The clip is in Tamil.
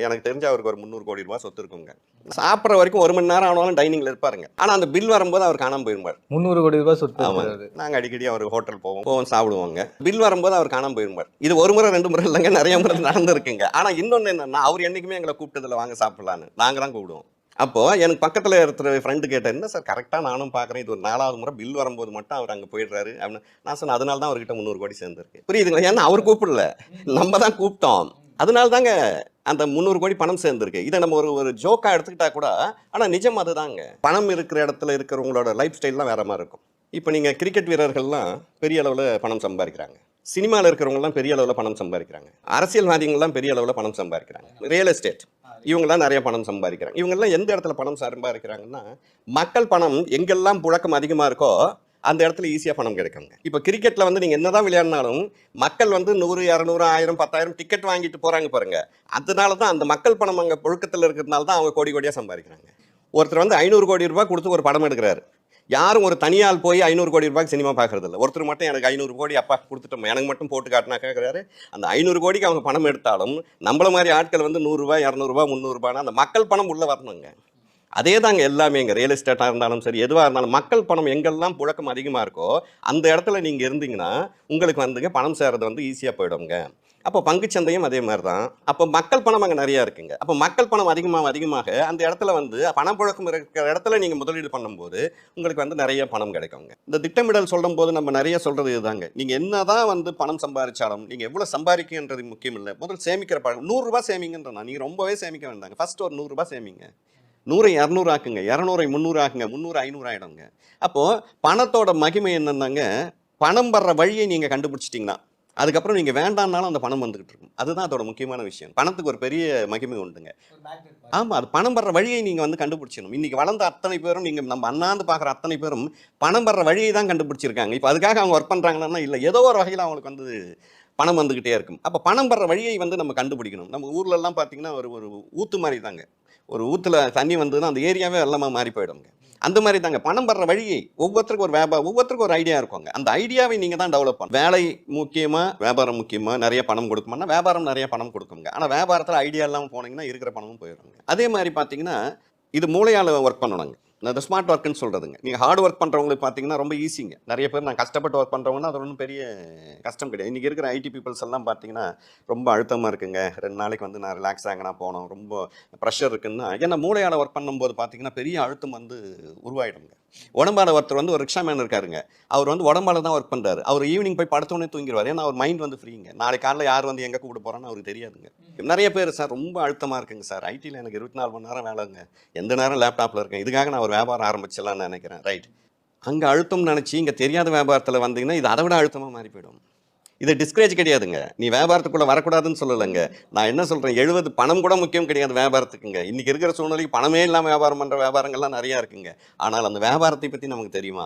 எனக்கு தெரிஞ்ச அவருக்கு ஒரு 300 கோடி ரூபாய் சொத்து இருக்குங்க. சாப்பிட்ற வரைக்கும் 1 மணி நேரம் ஆனாலும் டைனிங்ல இருப்பாருங்க. ஆனா அந்த பில் வரும்போது அவர் காணாம போயிருப்பார். 300 கோடி ரூபாய் சொத்து ஆமாங்க. இருக்கிறது. நாங்க அடிக்கடி அவர் ஹோட்டல் போவோம் சாப்பிடுவோங்க. பில் வரும்போது அவர் காணாம போயிருப்பார். இது 1 முறை 2 முறை இல்லைங்க, நிறைய முறை நடந்திருக்குங்க. ஆனா இன்னொன்னு என்னன்னா, அவர் என்னைக்குமே எங்களை கூப்பிட்டதில்ல வாங்க சாப்பிடலான்னு. நாங்க தான் கூப்பிடுவோம். அப்போ எனக்கு பக்கத்துல இருக்கிற ஃப்ரெண்டு கேட்டேன், என்ன சார் கரெக்டா நானும் பார்க்குறேன், இது ஒரு 4வது முறை பில் வரும்போது மட்டும் அவர் அங்கே போயிடுறாரு அப்படின்னு. நான் சொன்னேன், அதனால தான் அவர்கிட்ட 300 கோடி சேர்ந்துருக்கு. புரியுதுங்களா? ஏன்னா அவர் கூப்பிடல, நம்ம தான் கூப்பிட்டோம். அதனால தாங்க அந்த 300 கோடி பணம் சேர்ந்துருக்கு. இதை நம்ம ஒரு ஜோக்கா எடுத்துக்கிட்டா கூட, ஆனால் நிஜம் அதுதாங்க. பணம் இருக்கிற இடத்துல இருக்கிறவங்களோட லைஃப் ஸ்டைல்லாம் வேற மாதிரி இருக்கும். இப்போ நீங்கள் கிரிக்கெட் வீரர்கள்லாம் பெரிய அளவில் பணம் சம்பாதிக்கிறாங்க. சினிமாவில் இருக்கிறவங்கலாம் பெரிய அளவில் பணம் சம்பாதிக்கிறாங்க. அரசியல்வாதிகள்லாம் பெரிய அளவில் பணம் சம்பாதிக்கிறாங்க. ரியல் எஸ்டேட் இவங்கெல்லாம் நிறைய பணம் சம்பாதிக்கிறாங்க. இவங்கெல்லாம் எந்த இடத்துல பணம் சம்பாதிக்கிறாங்கன்னா, மக்கள் பணம் எங்கெல்லாம் புழக்கம் அதிகமாக இருக்கோ அந்த இடத்துல ஈஸியாக பணம் கிடைக்குங்க. இப்போ கிரிக்கெட்டில் வந்து நீங்கள் என்னதான் விளையாடினாலும் மக்கள் வந்து 100, 200, 1000, 10,000 டிக்கெட் வாங்கிட்டு போகிறாங்க பாருங்க. அதனால தான் அந்த மக்கள் பணம் அங்கே புழக்கத்தில் இருக்கிறதுனால தான் அவங்க கோடி கோடியாக சம்பாதிக்கிறாங்க. ஒருத்தர் வந்து 500 கோடி ரூபாய் கொடுத்து ஒரு படம் எடுக்கிறாரு. யாரும் ஒரு தனியால் போய் 500 கோடி ரூபாய்க்கு சினிமா பார்க்கறது இல்லை. ஒருத்தர் மட்டும் எனக்கு 500 கோடி அப்பா கொடுத்துட்டோம், எனக்கு மட்டும் போட்டு காட்டினா கேட்குறாரு. அந்த 500 கோடிக்கு அவங்க பணம் எடுத்தாலும் நம்மள மாதிரி ஆட்கள் வந்து 100 ரூபாய், 200 ரூபாய், 300 ரூபாய்னா அந்த மக்கள் பணம் உள்ளே வரணுங்க. அதே தாங்க எல்லாமே, இங்கே ரியல் எஸ்டேட்டாக இருந்தாலும் சரி, எதுவாக இருந்தாலும் மக்கள் பணம் எங்கெல்லாம் புழக்கம் அதிகமாக இருக்கோ அந்த இடத்துல நீங்கள் இருந்தீங்கன்னா உங்களுக்கு வந்துங்க பணம் சேர்றது வந்து ஈஸியாக போயிடுங்க. அப்போ பங்குச்சந்தையும் அதே மாதிரி தான். அப்போ மக்கள் பணம் அங்கே நிறையா இருக்குங்க. அப்போ மக்கள் பணம் அதிகமாக அந்த இடத்துல வந்து பணப்புழக்கம் இருக்கிற இடத்துல நீங்கள் முதலீடு பண்ணும்போது உங்களுக்கு வந்து நிறைய பணம் கிடைக்குங்க. இந்த திட்டமிடல் சொல்லும் போது நம்ம நிறைய சொல்கிறது இதுதாங்க. நீங்கள் என்ன தான் வந்து பணம் சம்பாதிச்சாலும் நீங்கள் எவ்வளோ சம்பாதிக்கின்றது முக்கியம் இல்லை. முதல் சேமிக்கிற பழக்கம். 100 ரூபாய் சேமிங்கன்றா, நீங்கள் ரொம்பவே சேமிக்க வேண்டாங்க. ஃபர்ஸ்ட் ஒரு 100 ரூபாய் சேமிங்க. 100 200 ஆக்குங்க, 200 300 ஆக்குங்க, 300 500 ஆகிடுங்க. அப்போது பணத்தோட மகிமை என்னன்னாங்க, பணம் வர்ற வழியை நீங்கள் கண்டுபிடிச்சிட்டிங்கன்னா அதுக்கப்புறம் நீங்கள் வேண்டாம்னாலும் அந்த பணம் வந்துகிட்டு இருக்கும். அதுதான் அதோட முக்கியமான விஷயம். பணத்துக்கு ஒரு பெரிய மகிமை உண்டுங்க. ஆமாம், அது பணம் வர்ற வழியை நீங்கள் வந்து கண்டுபிடிச்சிடணும். இன்றைக்கி வளர்ந்த அத்தனை பேரும், நீங்கள் நம்ம அண்ணாந்து பார்க்குற அத்தனை பேரும் பணம் வர்ற வழியை தான் கண்டுபிடிச்சிருக்காங்க. இப்போ அதுக்காக அவங்க ஒர்க் பண்ணுறாங்கன்னா இல்லை, ஏதோ ஒரு வகையில் அவங்களுக்கு வந்து பணம் வந்துக்கிட்டே இருக்கும். அப்போ பணம் வர்ற வழியை வந்து நம்ம கண்டுபிடிக்கணும். நம்ம ஊர்லெல்லாம் பார்த்தீங்கன்னா ஒரு ஊற்று மாதிரி தாங்க. ஒரு ஊற்றுல தண்ணி வந்ததுன்னா அந்த ஏரியாவே வெள்ளமாக மாறி போயிடுங்க. அந்த மாதிரி தாங்க பணம் வர்ற வழியை ஒவ்வொருத்தருக்கும் ஒரு வியாபாரம், ஒவ்வொருத்தருக்கும் ஒரு ஐடியா இருக்குங்க. அந்த ஐடியாவை நீங்கள் தான் டெவலப் பண்ணணும். வேலை முக்கியமாக, வியாபாரம் முக்கியமாக, நிறைய பணம் கொடுக்குமானா வியாபாரம் நிறைய பணம் கொடுக்குங்க. ஆனால் வியாபாரத்தில் ஐடியா இல்லாமல் போனீங்கன்னா இருக்கிற பணமும் போயிடுங்க. அதே மாதிரி பார்த்தீங்கன்னா இது மூளையால் ஒர்க் பண்ணணுங்க. இந்த ஸ்மார்ட் ஒர்க்குன்னு சொல்கிறதுங்க. நீங்கள் ஹார்ட் ஒர்க் பண்ணுறவங்களுக்கு பார்த்தீங்கன்னா ரொம்ப ஈஸிங்க. நிறைய பேர் நான் கஷ்டப்பட்டு ஒர்க் பண்ணுறவங்கன்னா அது ஒன்றும் பெரிய கஷ்டம் கிடையாது. இன்றைக்கி இருக்கிற ஐடி பீப்புள்ஸ் எல்லாம் பார்த்தீங்கன்னா ரொம்ப அழுத்தமாக இருக்குங்க. 2 நாளைக்கு வந்து நான் ரிலாக்ஸ் ஆகினா போனோம், ரொம்ப ப்ரெஷர் இருக்குன்னா, ஏன்னா மூளையால் ஒர்க் பண்ணும்போது பார்த்தீங்கன்னா பெரிய அழுத்தம் வந்து உருவாயிடுங்க. உடம்பால் ஒருத்தர் வந்து ஒரு ரிக்ஷா மேன் இருக்காருங்க. அவர் வந்து உடம்பால் தான் ஒர்க் பண்ணுறாரு. அவர் ஈவினிங் போய் படுத்தோடனே தூங்கிடுவார். ஏன்னா அவர் மைண்ட் வந்து ஃப்ரீங்க. நாளைக்கு காலைல யார் வந்து எங்கே கூப்பிட்டு போகிறான்னு அவருக்கு தெரியாதுங்க. நிறைய பேர் சார் ரொம்ப அழுத்தமாக இருக்குங்க சார், ஐடியில் எனக்கு 24 மணி நேரம் வேலைங்க, எந்த நேரம் லேப்டாப்பில் இருக்கேன், இதுக்காக நான் ஒரு வியாபாரம் ஆரம்பிச்சிடலான்னு நினைக்கிறேன். ரைட், அங்கே அழுத்தம் நினச்சி இங்கே தெரியாத வியாபாரத்தில் வந்தீங்கன்னா இது அதை விட அழுத்தமாக மாறி போயிடும். இது டிஸ்கரேஜ் கிடையாதுங்க. நீ வியாபாரத்துக்குள்ளே வரக்கூடாதுன்னு சொல்லலைங்க. நான் என்ன சொல்கிறேன், 70 பணம் கூட முக்கியம் கிடையாது வியாபாரத்துக்குங்க. இன்றைக்கி இருக்கிற சூழ்நிலைக்கு பணமே இல்லாமல் வியாபாரம் பண்ணுற வியாபாரங்கள்லாம் நிறையா இருக்குங்க. ஆனால் அந்த வியாபாரத்தை பற்றி நமக்கு தெரியுமா?